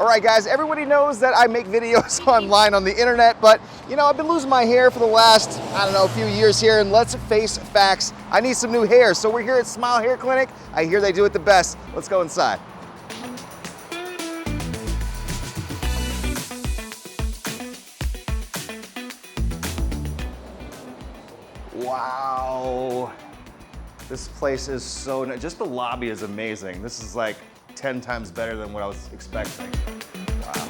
All right, guys, everybody knows that I make videos online on the internet, but you know, I've been losing my hair for the last, I don't know, a few years here, and let's face facts, I need some new hair. So we're here at Smile Hair Clinic. I hear they do it the best. Let's go inside. Wow. This place is so nice. Just the lobby is amazing. This is like 10 times better than what I was expecting. Wow.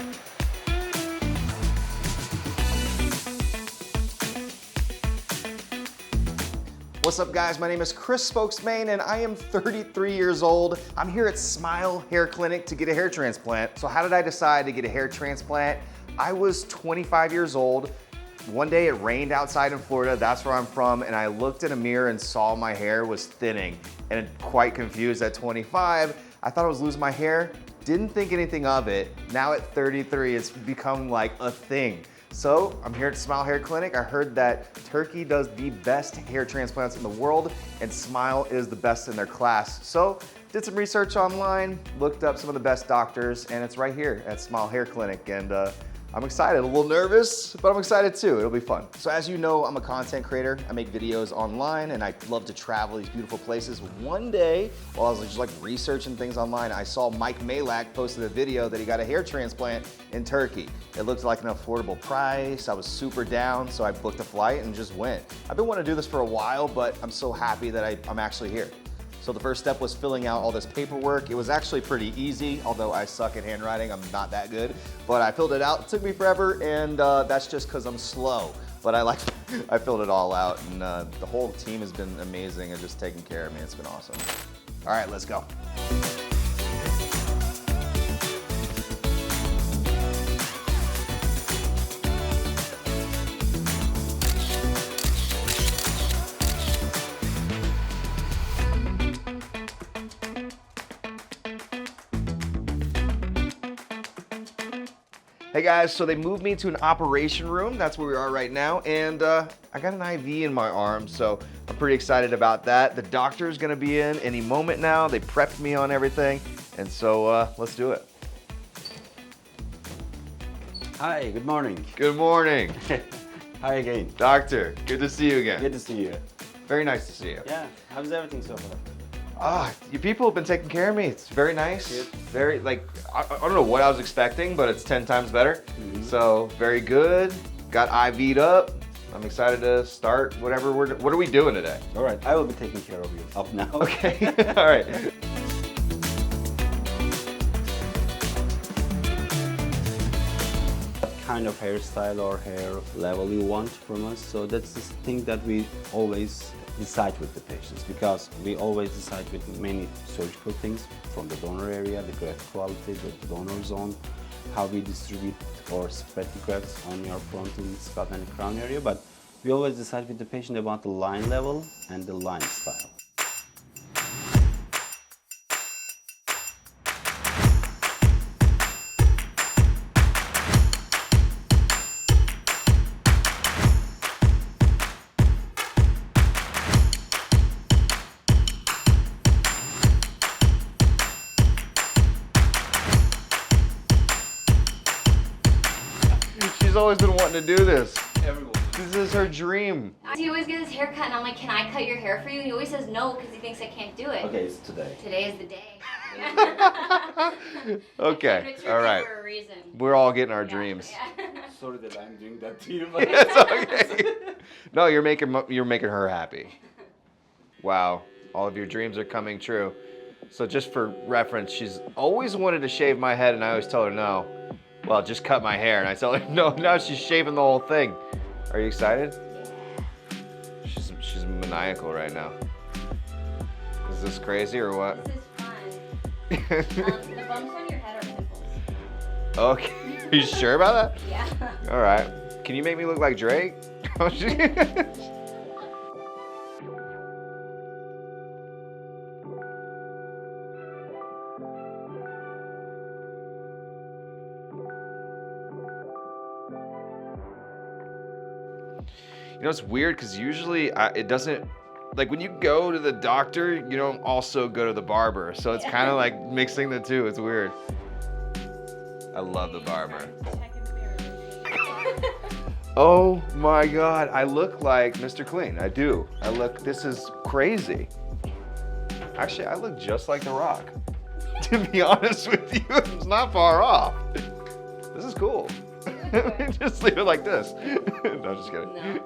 What's up, guys? My name is Chris Spokesman and I am 33 years old. I'm here at Smile Hair Clinic to get a hair transplant. So how did I decide to get a hair transplant? I was 25 years old. One day it rained outside in Florida, that's where I'm from, and I looked in a mirror and saw my hair was thinning and quite confused at 25. I thought I was losing my hair, didn't think anything of it. Now at 33, it's become like a thing. So I'm here at Smile Hair Clinic. I heard that Turkey does the best hair transplants in the world and Smile is the best in their class. So did some research online, looked up some of the best doctors, and it's right here at Smile Hair Clinic. And I'm excited, a little nervous, but I'm excited too. It'll be fun. So as you know, I'm a content creator. I make videos online and I love to travel these beautiful places. One day, while I was just like researching things online, I saw Mike Malak posted a video that he got a hair transplant in Turkey. It looked like an affordable price. I was super down, so I booked a flight and just went. I've been wanting to do this for a while, but I'm so happy that I'm actually here. So the first step was filling out all this paperwork. It was actually pretty easy, although I suck at handwriting, I'm not that good. But I filled it out, it took me forever, and that's just because I'm slow. But I filled it all out, and the whole team has been amazing and just taking care of me. It's been awesome. All right, let's go. Hey guys, so they moved me to an operation room. That's where we are right now. And I got an IV in my arm, so I'm pretty excited about that. The doctor's gonna be in any moment now. They prepped me on everything. And so let's do it. Hi, good morning. Good morning. Hi again. Doctor, good to see you again. Good to see you. Very nice to see you. Yeah, how's everything so far? You people have been taking care of me. It's very nice. Good. Very, like, I don't know what I was expecting, but it's 10 times better. Mm-hmm. So, very good. Got IV'd up. I'm excited to start whatever what are we doing today? All right, I will be taking care of you up now. Okay, all right. What kind of hairstyle or hair level you want from us? So that's the thing that we always decide with the patients, because we always decide with many surgical things, from the donor area, the graft quality, the donor zone, how we distribute or spread the grafts on your frontal scalp and crown area, but we always decide with the patient about the line level and the line style. She's always been wanting to do this. Everyone. This is her dream. He always gets his hair cut and I'm like, can I cut your hair for you? And he always says no because he thinks I can't do it. Okay, it's today. Today is the day. Okay, all right. For a reason. We're all getting our dreams. Yeah. Sorry that I'm doing that to you, but It's okay. No, you're making her happy. Wow, all of your dreams are coming true. So just for reference, she's always wanted to shave my head and I always tell her no. Well, just cut my hair, and I tell her no. Now she's shaving the whole thing. Are you excited? She's maniacal right now. Is this crazy or what? This is fun. The bumps on your head are pimples. Okay. Are you sure about that? Yeah. All right. Can you make me look like Drake? You know, it's weird because usually it doesn't, like when you go to the doctor, you don't also go to the barber. So it's kind of like mixing the two. It's weird. I love the barber. Oh my God, I look like Mr. Clean. I do. This is crazy. Actually, I look just like The Rock. To be honest with you, it's not far off. This is cool. Just leave it like this. No, just kidding. No.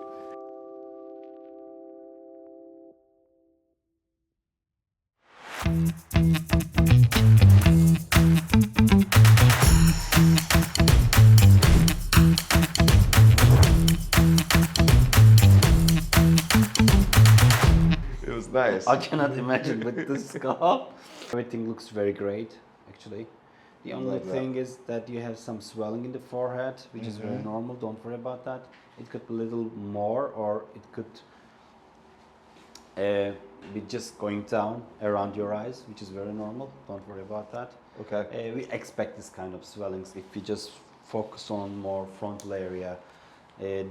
It was nice. I cannot imagine with the scalp. Everything looks very great, actually. The only Love that. thing is that you have some swelling in the forehead, which is very normal. Don't worry about that. It could be a little more, or it could be just going down around your eyes, which is very normal. Don't worry about that. Okay. We expect this kind of swellings if we just focus on more frontal area,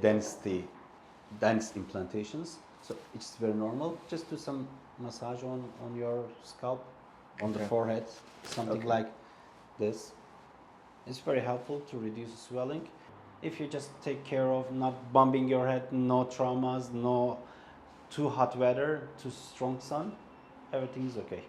dense implantations. So it's very normal. Just do some massage on your scalp, on the forehead, something like this. It's very helpful to reduce swelling. If you just take care of not bumping your head, no traumas, no too hot weather, too strong sun, everything is okay.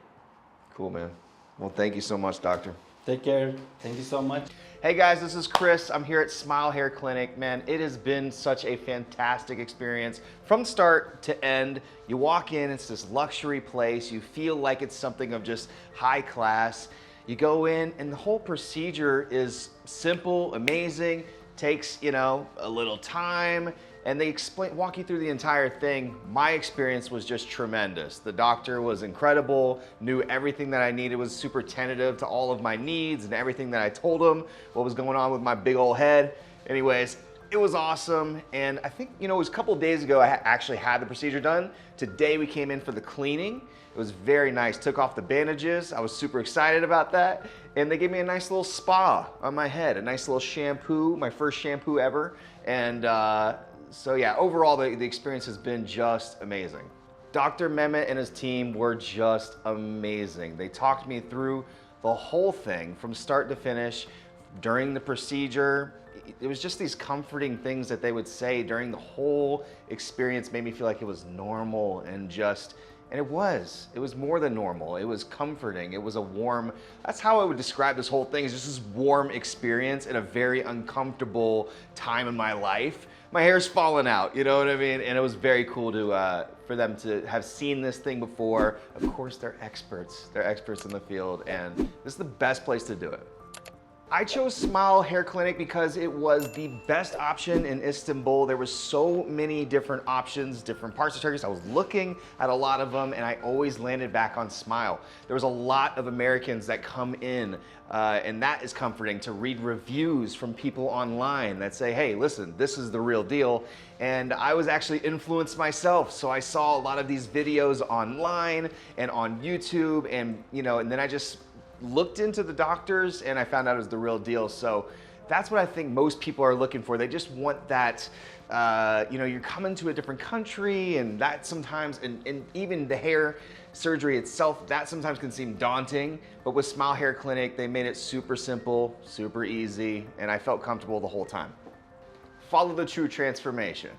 Cool, man. Well, thank you so much, doctor. Take care. Thank you so much. Hey guys, this is Chris. I'm here at Smile Hair Clinic. Man, it has been such a fantastic experience from start to end. You walk in, it's this luxury place. You feel like it's something of just high class. You go in and the whole procedure is simple, amazing, takes, a little time, and they walk you through the entire thing. My experience was just tremendous. The doctor was incredible, knew everything that I needed, was super tentative to all of my needs and everything that I told him, what was going on with my big old head. Anyways, it was awesome. And I think, it was a couple of days ago I actually had the procedure done. Today we came in for the cleaning. It was very nice. Took off the bandages. I was super excited about that. And they gave me a nice little spa on my head, a nice little shampoo, my first shampoo ever. And so yeah, overall the experience has been just amazing. Dr. Mehmet and his team were just amazing. They talked me through the whole thing from start to finish during the procedure. It was just these comforting things that they would say during the whole experience, made me feel like it was normal and it was more than normal. It was comforting. It was a warm, that's how I would describe this whole thing, is just this warm experience in a very uncomfortable time in my life. My hair's falling out, you know what I mean? And it was very cool for them to have seen this thing before. Of course, they're experts. They're experts in the field, and this is the best place to do it. I chose Smile Hair Clinic because it was the best option in Istanbul. There were so many different options, different parts of Turkey. I was looking at a lot of them and I always landed back on Smile. There was a lot of Americans that come in and that is comforting to read reviews from people online that say, hey, listen, this is the real deal. And I was actually influenced myself. So I saw a lot of these videos online and on YouTube and then I just looked into the doctors and I found out it was the real deal. So that's what I think most people are looking for. They just want that, you're coming to a different country and that sometimes, and even the hair surgery itself, that sometimes can seem daunting. But with Smile Hair Clinic, they made it super simple, super easy, and I felt comfortable the whole time. Follow the true transformation.